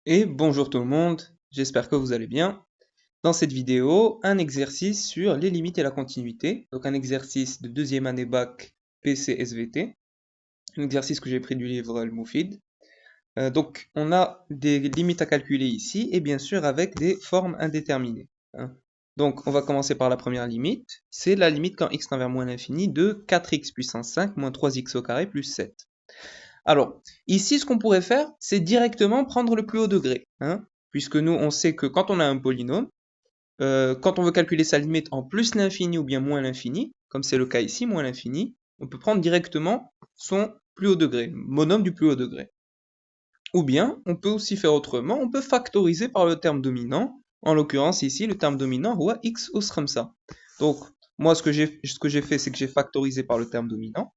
Et bonjour tout le monde, j'espère que vous allez bien. Dans cette vidéo, un exercice sur les limites et la continuité. Donc un exercice de deuxième année bac PC SVT. Un exercice que j'ai pris du livre Al Moufid. Donc on a des limites à calculer ici et bien sûr avec des formes indéterminées, hein. Donc on va commencer par la première limite. C'est la limite quand x tend vers moins l'infini de 4x puissance 5 moins 3x au carré plus 7. Alors, ici, ce qu'on pourrait faire, c'est directement prendre le plus haut degré, hein, puisque nous, on sait que quand on a un polynôme, quand on veut calculer sa limite en plus l'infini ou bien moins l'infini, comme c'est le cas ici, moins l'infini, on peut prendre directement son plus haut degré, monôme du plus haut degré. Ou bien, on peut aussi faire autrement, on peut factoriser par le terme dominant, en l'occurrence ici, le terme dominant, huwa x us khamsa. Donc, moi, ce que j'ai fait, c'est que j'ai factorisé par le terme dominant.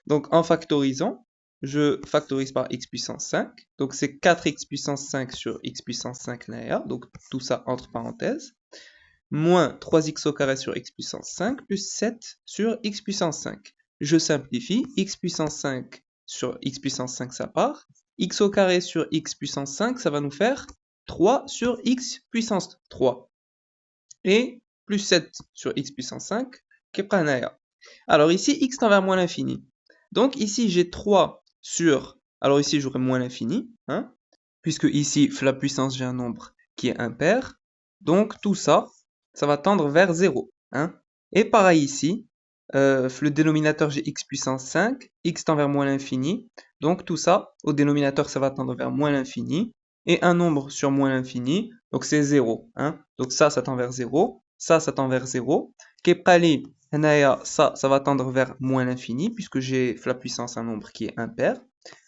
Donc en factorisant, je factorise par x puissance 5. Donc c'est 4x puissance 5 sur x puissance 5 linéaire. Donc tout ça entre parenthèses. Moins 3x au carré sur x puissance 5 plus 7 sur x puissance 5. Je simplifie. X puissance 5 sur x puissance 5, ça part. X au carré sur x puissance 5, ça va nous faire 3 sur x puissance 3. Et plus 7 sur x puissance 5, qui est pranaya. Alors ici, x tend vers moins l'infini. Donc ici, j'ai 3 sur... Alors ici, j'aurai moins l'infini, hein, puisque ici, la puissance, j'ai un nombre qui est impair. Donc tout ça, ça va tendre vers 0. Hein. Et pareil ici, le dénominateur, j'ai x puissance 5, x tend vers moins l'infini. Donc tout ça, au dénominateur, ça va tendre vers moins l'infini. Et un nombre sur moins l'infini, donc c'est 0. Hein. Donc ça tend vers 0. Ça tend vers 0. Kepali, ça va tendre vers moins l'infini, puisque j'ai la puissance un nombre qui est impair.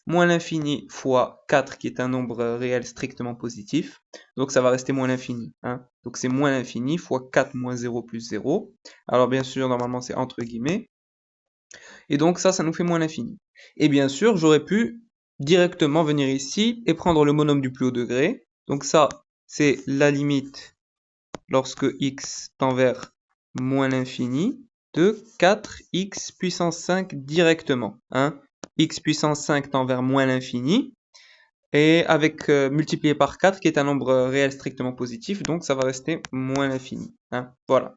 Moins l'infini fois 4, qui est un nombre réel strictement positif. Donc ça va rester moins l'infini. Hein. Donc c'est moins l'infini fois 4 moins 0 plus 0. Alors bien sûr, normalement c'est entre guillemets. Et donc ça nous fait moins l'infini. Et bien sûr, j'aurais pu directement venir ici et prendre le monôme du plus haut degré. Donc ça, c'est la limite lorsque x tend vers moins l'infini de 4x puissance 5 directement. Hein. X puissance 5 tend vers moins l'infini. Et avec multiplié par 4 qui est un nombre réel strictement positif, donc ça va rester moins l'infini. Hein. Voilà.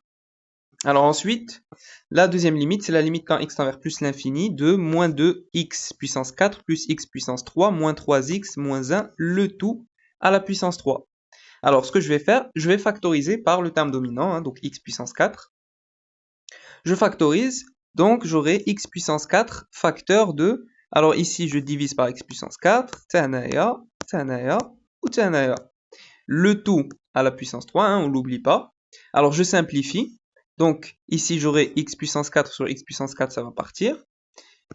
Alors ensuite, la deuxième limite, c'est la limite quand x tend vers plus l'infini de moins 2x puissance 4 plus x puissance 3 moins 3x moins 1, le tout à la puissance 3. Alors ce que je vais faire, je vais factoriser par le terme dominant, hein, donc x puissance 4. Je factorise, donc j'aurai x puissance 4 facteur de... Alors ici, je divise par x puissance 4, tsanaya, tsanaya, ou tsanaya. Le tout à la puissance 3, hein, on l'oublie pas. Alors je simplifie. Donc ici, j'aurai x puissance 4 sur x puissance 4, ça va partir.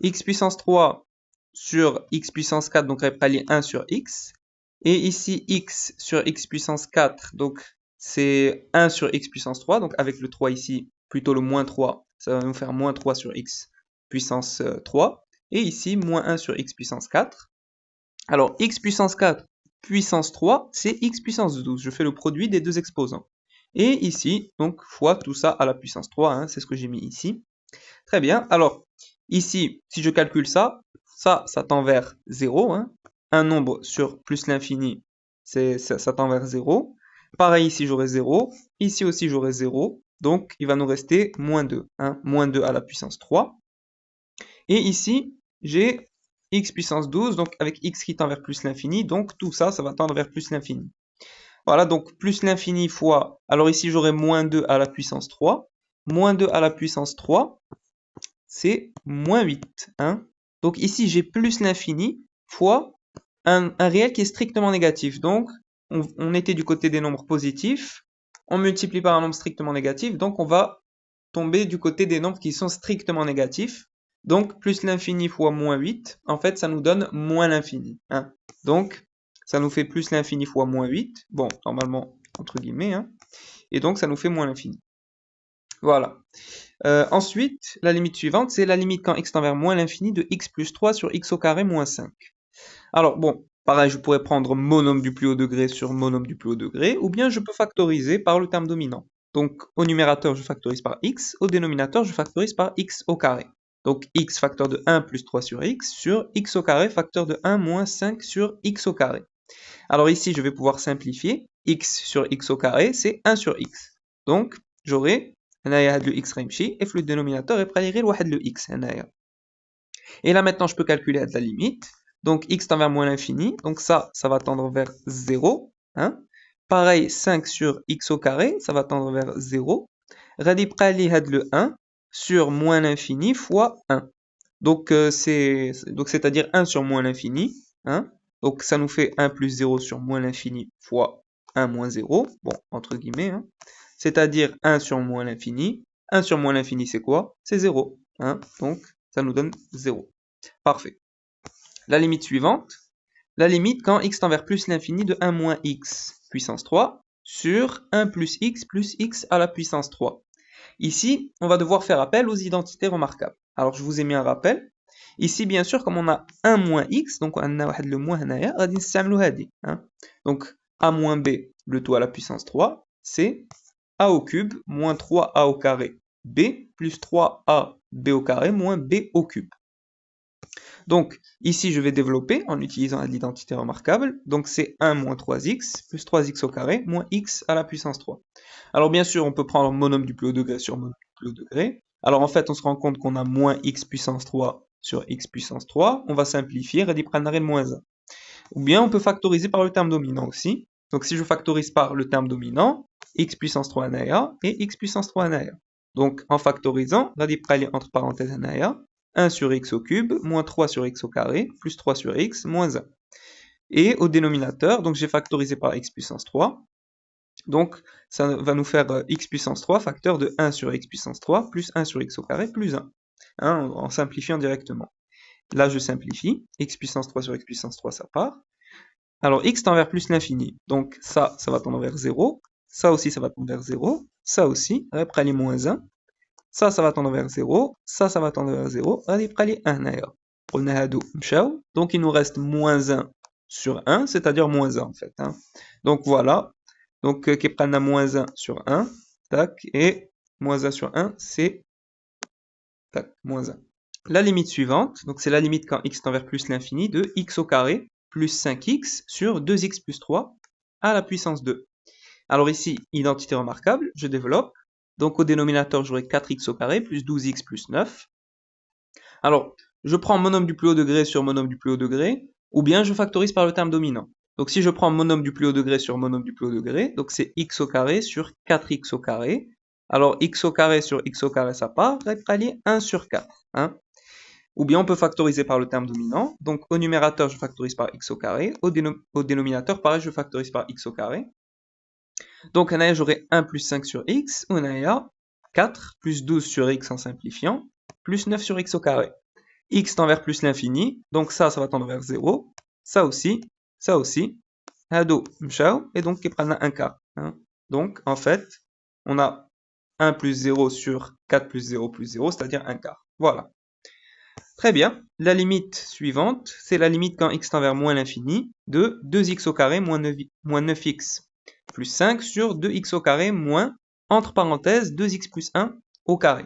X puissance 3 sur x puissance 4, donc répartir 1 sur x. Et ici, x sur x puissance 4, donc c'est 1 sur x puissance 3. Donc avec le 3 ici, plutôt le moins 3, ça va nous faire moins 3 sur x puissance 3. Et ici, moins 1 sur x puissance 4. Alors, x puissance 4 puissance 3, c'est x puissance 12. Je fais le produit des deux exposants. Et ici, donc, fois tout ça à la puissance 3, hein, c'est ce que j'ai mis ici. Très bien. Alors, ici, si je calcule ça tend vers 0. Hein. Un nombre sur plus l'infini, ça tend vers 0. Pareil, ici, j'aurai 0. Ici aussi, j'aurai 0. Donc, il va nous rester moins 2. Hein. Moins 2 à la puissance 3. Et ici, j'ai x puissance 12, donc avec x qui tend vers plus l'infini. Donc, tout ça, ça va tendre vers plus l'infini. Voilà, donc plus l'infini fois... Alors ici, j'aurai moins 2 à la puissance 3. Moins 2 à la puissance 3, c'est moins 8. Hein. Donc ici, j'ai plus l'infini fois un réel qui est strictement négatif. Donc, on était du côté des nombres positifs. On multiplie par un nombre strictement négatif. Donc, on va tomber du côté des nombres qui sont strictement négatifs. Donc, plus l'infini fois moins 8, en fait, ça nous donne moins l'infini. Hein. Donc, ça nous fait plus l'infini fois moins 8. Bon, normalement, entre guillemets. Hein. Et donc, ça nous fait moins l'infini. Voilà. Ensuite, la limite suivante, c'est la limite quand x tend vers moins l'infini de x plus 3 sur x au carré moins 5. Alors, bon, pareil, je pourrais prendre monôme du plus haut degré sur monôme du plus haut degré, ou bien je peux factoriser par le terme dominant. Donc, au numérateur, je factorise par x, au dénominateur, je factorise par x au carré. Donc, x facteur de 1 plus 3 sur x au carré facteur de 1 moins 5 sur x au carré. Alors ici, je vais pouvoir simplifier. X sur x au carré, c'est 1 sur x. Donc, j'aurai le x réimchi, et le dénominateur est prêt le x. Et là, maintenant, je peux calculer la limite. Donc, x tend vers moins l'infini. Donc, ça va tendre vers 0. Hein. Pareil, 5 sur x au carré, ça va tendre vers 0. Radi prali le 1 sur moins l'infini fois 1. Donc, c'est-à-dire 1 sur moins l'infini. Hein. Donc, ça nous fait 1 plus 0 sur moins l'infini fois 1 moins 0. Bon, entre guillemets. Hein. C'est-à-dire 1 sur moins l'infini. 1 sur moins l'infini, c'est quoi? C'est 0. Hein. Donc, ça nous donne 0. Parfait. La limite suivante. La limite quand x tend vers plus l'infini de 1 moins x puissance 3 sur 1 plus x à la puissance 3. Ici, on va devoir faire appel aux identités remarquables. Alors, je vous ai mis un rappel. Ici, bien sûr, comme on a 1 moins x, donc on a le moins هنايا, غادي نستعملوا هذه. Donc, a moins b, le tout à la puissance 3, c'est a au cube moins 3a au carré b plus 3a b au carré moins b au cube. Donc, ici, je vais développer en utilisant l'identité remarquable. Donc, c'est 1 moins 3x plus 3x au carré moins x à la puissance 3. Alors, bien sûr, on peut prendre monome du plus haut degré sur monome du plus haut degré. Alors, en fait, on se rend compte qu'on a moins x puissance 3 sur x puissance 3. On va simplifier, et prendre le moins 1. Ou bien, on peut factoriser par le terme dominant aussi. Donc, si je factorise par le terme dominant, x puissance 3 anaya et x puissance 3 anaya. Donc, en factorisant, on va aller entre parenthèses anaya. 1 sur x au cube, moins 3 sur x au carré, plus 3 sur x, moins 1. Et au dénominateur, donc j'ai factorisé par x puissance 3. Donc, ça va nous faire x puissance 3, facteur de 1 sur x puissance 3, plus 1 sur x au carré, plus 1. En simplifiant directement. Là, je simplifie. X puissance 3 sur x puissance 3, ça part. Alors, x tend vers plus l'infini. Donc, ça va tendre vers 0. Ça aussi, ça va tendre vers 0. Ça aussi, après les moins 1. Ça va tendre vers 0, ça va tendre vers 0, غادي 1 هنايا. قلنا هادو مشاو, donc il nous reste moins 1 sur 1, c'est-à-dire moins 1 en fait. Donc voilà, donc كيبقى لنا moins 1 sur 1, tac, et moins 1 sur 1, c'est tac, moins 1. La limite suivante, donc c'est la limite quand x tend vers plus l'infini de x au carré plus 5x sur 2x plus 3 à la puissance 2. Alors ici, identité remarquable, je développe. Donc au dénominateur, j'aurai 4x au carré plus 12x plus 9. Alors, je prends monome du plus haut degré sur monome du plus haut degré, ou bien je factorise par le terme dominant. Donc si je prends monome du plus haut degré sur monome du plus haut degré, donc c'est x au carré sur 4x au carré. Alors x au carré sur x au carré, ça part, ça va être 1 sur 4. Ou bien on peut factoriser par le terme dominant. Donc au numérateur, je factorise par x au carré. Au dénominateur, pareil, je factorise par x au carré. Donc, j'aurai 1 plus 5 sur x, on a 4 plus 12 sur x en simplifiant, plus 9 sur x au carré. X tend vers plus l'infini, donc ça va tendre vers 0, ça aussi, hado, mchao, et donc, il prend un quart. Donc, en fait, on a 1 plus 0 sur 4 plus 0 plus 0, c'est-à-dire un quart. Voilà. Très bien. La limite suivante, c'est la limite quand x tend vers moins l'infini de 2x au carré moins 9x plus 5 sur 2x au carré moins, entre parenthèses, 2x plus 1 au carré.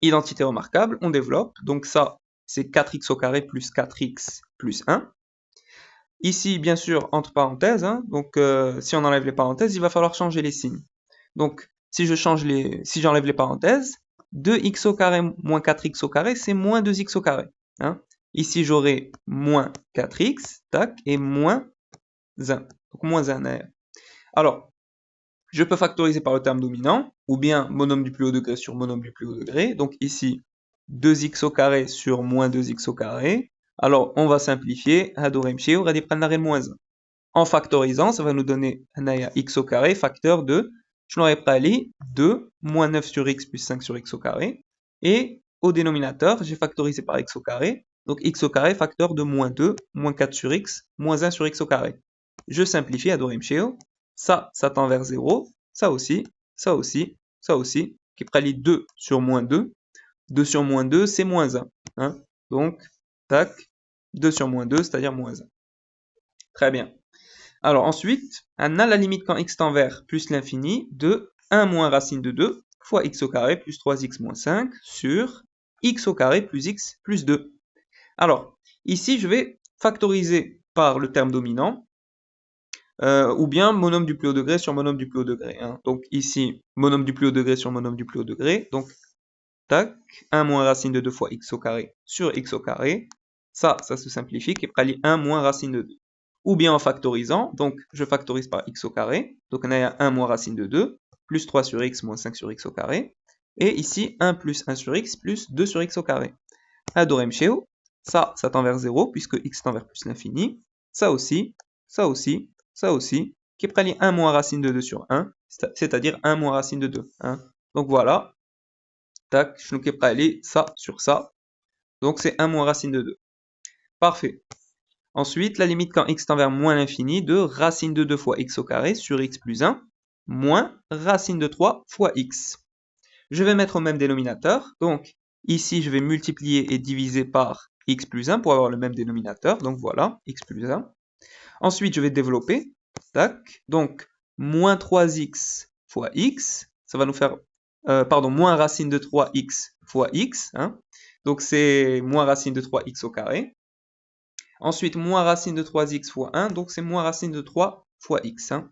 Identité remarquable, on développe. Donc ça, c'est 4x au carré plus 4x plus 1. Ici, bien sûr, entre parenthèses, donc si on enlève les parenthèses, il va falloir changer les signes. Donc, si j'enlève les parenthèses, 2x au carré moins 4x au carré, c'est moins 2x au carré. Ici, j'aurai moins 4x, tac, et moins 1. Donc, moins 1. Alors, je peux factoriser par le terme dominant, ou bien monome du plus haut degré sur monome du plus haut degré. Donc ici, 2x au carré sur moins 2x au carré. Alors, on va simplifier. On va prendre le moins 1. En factorisant, ça va nous donner x au carré, facteur de, je n'aurais pas allé, 2 moins 9 sur x plus 5 sur x au carré. Et au dénominateur, j'ai factorisé par x au carré. Donc x au carré, facteur de moins 2, moins 4 sur x, moins 1 sur x au carré. Je simplifie, ça tend vers 0, ça aussi, qui prend 2 sur moins 2. 2 sur moins 2, c'est moins 1. Donc, tac, 2 sur moins 2, c'est-à-dire moins 1. Très bien. Alors ensuite, on a la limite quand x tend vers plus l'infini de 1 moins racine de 2 fois x au carré plus 3x moins 5 sur x au carré plus x plus 2. Alors, ici, je vais factoriser par le terme dominant. ou bien monome du plus haut degré sur monome du plus haut degré. Hein. Donc ici, monome du plus haut degré sur monome du plus haut degré. Donc, tac, 1 moins racine de 2 fois x au carré sur x au carré. Ça se simplifie, qui est 1 moins racine de 2. Ou bien en factorisant, donc je factorise par x au carré. Donc on a 1 moins racine de 2, plus 3 sur x moins 5 sur x au carré. Et ici, 1 plus 1 sur x plus 2 sur x au carré. Adorem cheo, ça tend vers 0, puisque x tend vers plus l'infini. Ça aussi, ça aussi, ça aussi, qui est 1 moins racine de 2 sur 1, c'est-à-dire 1 moins racine de 2. Hein. Donc voilà, tac, je nous aller ça sur ça. Donc c'est 1 moins racine de 2. Parfait. Ensuite, la limite quand x tend vers moins l'infini de racine de 2 fois x au carré sur x plus 1, moins racine de 3 fois x. Je vais mettre au même dénominateur, donc ici je vais multiplier et diviser par x plus 1 pour avoir le même dénominateur, donc voilà, x plus 1. Ensuite, je vais développer, tac, donc moins 3x fois x, ça va nous faire, moins racine de 3x fois x, hein, donc c'est moins racine de 3x au carré. Ensuite, moins racine de 3x fois 1, donc c'est moins racine de 3 fois x. Hein.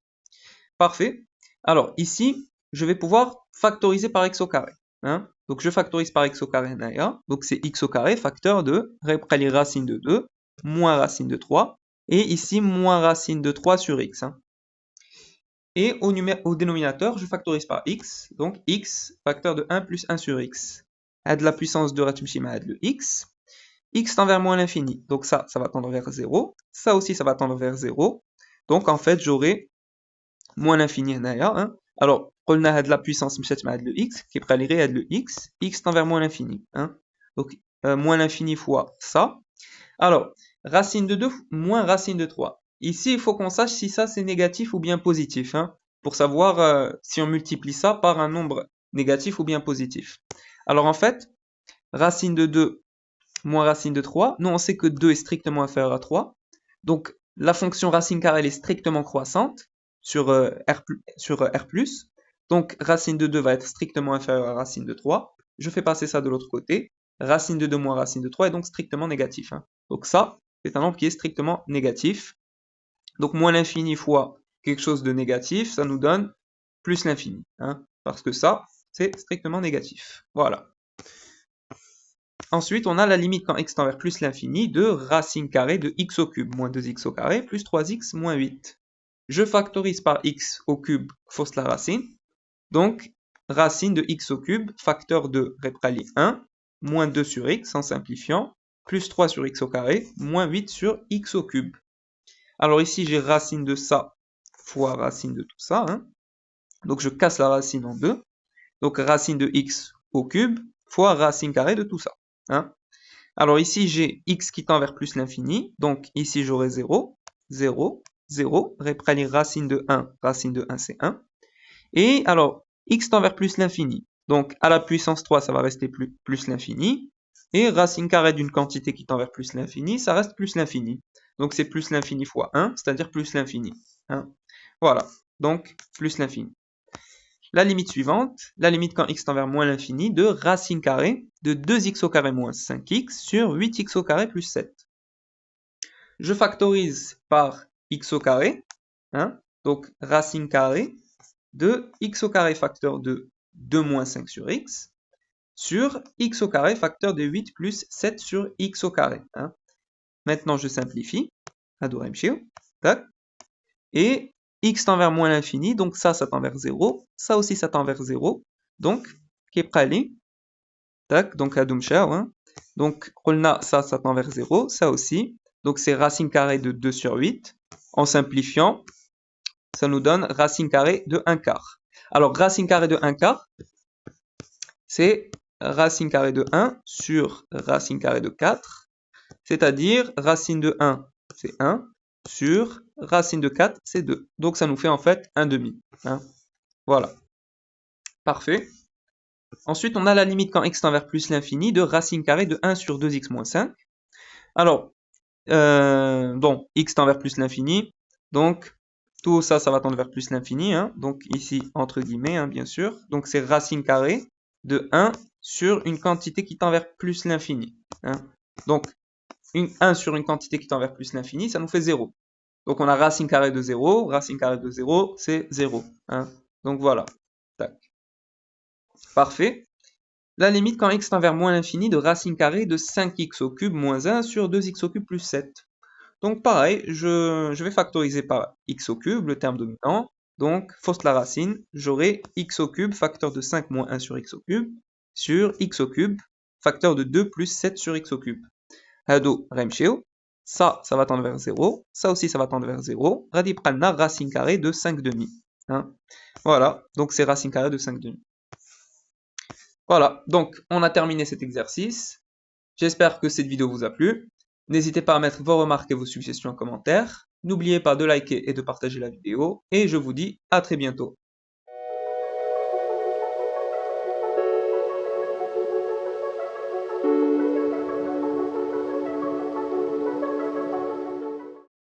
Parfait. Alors ici, je vais pouvoir factoriser par x au carré. Hein. Donc je factorise par x au carré, donc c'est x au carré, facteur de racine de 2, moins racine de 3, et ici, moins racine de 3 sur x. Hein. Et au dénominateur, je factorise par x, donc x, facteur de 1 plus 1 sur x. À de la puissance de Ratumshima, le x. X tend vers moins l'infini, donc ça va tendre vers 0. Ça aussi, ça va tendre vers 0. Donc en fait, j'aurai moins l'infini. Hein. Alors, on a de la puissance le x, qui est prêt à le x. X tend vers moins l'infini. Hein. Donc, moins l'infini fois ça. Alors, racine de 2 moins racine de 3. Ici, il faut qu'on sache si ça c'est négatif ou bien positif, hein, pour savoir si on multiplie ça par un nombre négatif ou bien positif. Alors en fait, racine de 2 moins racine de 3, nous on sait que 2 est strictement inférieur à 3, donc la fonction racine carrée elle est strictement croissante sur R+, donc racine de 2 va être strictement inférieure à racine de 3, je fais passer ça de l'autre côté, racine de 2 moins racine de 3 est donc strictement négatif. Hein. Donc ça, c'est un nombre qui est strictement négatif. Donc moins l'infini fois quelque chose de négatif, ça nous donne plus l'infini. Hein, parce que ça, c'est strictement négatif. Voilà. Ensuite, on a la limite quand x tend vers plus l'infini de racine carrée de x au cube moins 2x au carré plus 3x moins 8. Je factorise par x au cube, fausse la racine. Donc, racine de x au cube, facteur de 1, moins 2 sur x en simplifiant, plus 3 sur x au carré, moins 8 sur x au cube. Alors ici, j'ai racine de ça fois racine de tout ça. Hein. Donc, je casse la racine en deux. Donc, racine de x au cube fois racine carrée de tout ça. Hein. Alors ici, j'ai x qui tend vers plus l'infini. Donc ici, j'aurai 0, 0, 0. Racine de 1, c'est 1. Et alors, x tend vers plus l'infini. Donc à la puissance 3, ça va rester plus l'infini. Et racine carrée d'une quantité qui tend vers plus l'infini, ça reste plus l'infini. Donc c'est plus l'infini fois 1, c'est-à-dire plus l'infini. Hein. Voilà, donc plus l'infini. La limite suivante, la limite quand x tend vers moins l'infini de racine carrée de 2x au carré moins 5x sur 8x au carré plus 7. Je factorise par x au carré, hein, donc racine carrée de x au carré facteur de 2 moins 5 sur x, sur x au carré facteur de 8 plus 7 sur x au carré. Hein. Maintenant, je simplifie, tac, et x tend vers moins l'infini, donc ça tend vers 0, ça aussi ça tend vers 0, donc, Keprali, tac, donc la Dumshao, hein, donc, Rolna, ça tend vers 0, ça aussi, donc c'est racine carrée de 2 sur 8, en simplifiant, ça nous donne racine carrée de 1 quart. Alors, racine carrée de 1 quart, c'est racine carrée de 1 sur racine carrée de 4, c'est-à-dire racine de 1, c'est 1, sur racine de 4, c'est 2. Donc ça nous fait en fait 1 demi. Hein. Voilà. Parfait. Ensuite, on a la limite quand x tend vers plus l'infini de racine carrée de 1 sur 2x moins 5. Alors, bon, x tend vers plus l'infini. Donc, tout ça, ça va tendre vers plus l'infini. Hein. Donc ici, entre guillemets, hein, bien sûr. Donc c'est racine carrée de 1 sur une quantité qui tend vers plus l'infini. Hein. Donc, 1 sur une quantité qui tend vers plus l'infini, ça nous fait 0. Donc on a racine carrée de 0, racine carrée de 0, c'est 0. Hein. Donc voilà. Tac. Parfait. La limite quand x tend vers moins l'infini de racine carrée de 5x au cube moins 1 sur 2x au cube plus 7. Donc pareil, je vais factoriser par x au cube, le terme dominant. Donc, fausse la racine, j'aurai x au cube, facteur de 5 moins 1 sur x au cube, sur x au cube, facteur de 2 plus 7 sur x au cube. Hado remcheo, ça va tendre vers 0, ça aussi ça va tendre vers 0. Radi pralna racine carrée de 5 demi. Hein. Voilà, donc c'est racine carrée de 5 demi. Voilà, donc on a terminé cet exercice. J'espère que cette vidéo vous a plu. N'hésitez pas à mettre vos remarques et vos suggestions en commentaire. N'oubliez pas de liker et de partager la vidéo. Et je vous dis à très bientôt.